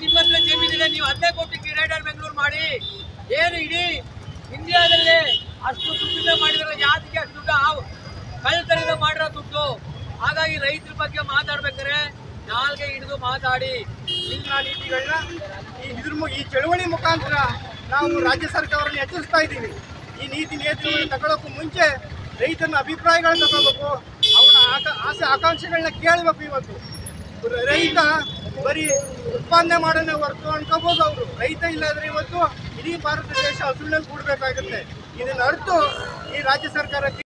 ನಿಮ್ಮತ್ರ ಜಮೀನಿದೆ, ನೀವು 15 ಕೋಟಿ ಗ್ರೇಟರ್ ಬೆಂಗಳೂರು ಮಾಡಿ. ಏನು ಇಡೀ ಇಂಡಿಯಾದಲ್ಲೇ ಅಷ್ಟು ದುಡ್ಡಿಂದ ಮಾಡಿದ್ರಲ್ಲ, ಜಾತಿಗೆ ಅಷ್ಟು ದುಡ್ಡು ಕಳ್ಳತನದ ಮಾಡಿರೋ ದುಡ್ಡು. ಹಾಗಾಗಿ ರೈತರ ಬಗ್ಗೆ ಮಾತಾಡ್ಬೇಕಾದ್ರೆ ನಾಲ್ಗೆ ಹಿಡಿದು ಮಾತಾಡಿ. ನೀತಿಗಳನ್ನ ಈ ಚಳವಳಿ ಮುಖಾಂತರ ನಾವು ರಾಜ್ಯ ಸರ್ಕಾರವನ್ನು ಎಚ್ಚರಿಸ್ತಾ ಇದ್ದೀವಿ. ಈ ನೀತಿಗಳನ್ನು ತಗೊಳ್ಳೋಕ್ಕೂ ಮುಂಚೆ ರೈತನ ಅಭಿಪ್ರಾಯಗಳನ್ನ ತಗೋಬೇಕು, ಅವನ ಆಸೆ ಆಕಾಂಕ್ಷೆಗಳನ್ನ ಕೇಳಬೇಕು. ಇವತ್ತು ರೈತ ಬರೀ ಉತ್ಪಾದನೆ ಮಾಡೋಣ ಹೊರತು ಅನ್ಕೋಬಹುದು ಅವರು. ರೈತ ಇಲ್ಲಾದ್ರೆ ಇವತ್ತು ಇಡೀ ಭಾರತ ದೇಶ ಹಸುವಿನಲ್ಲಿ ಕೂಡಬೇಕಾಗುತ್ತೆ. ಇದನ್ನ ಅರ್ಥ ಈ ರಾಜ್ಯ ಸರ್ಕಾರ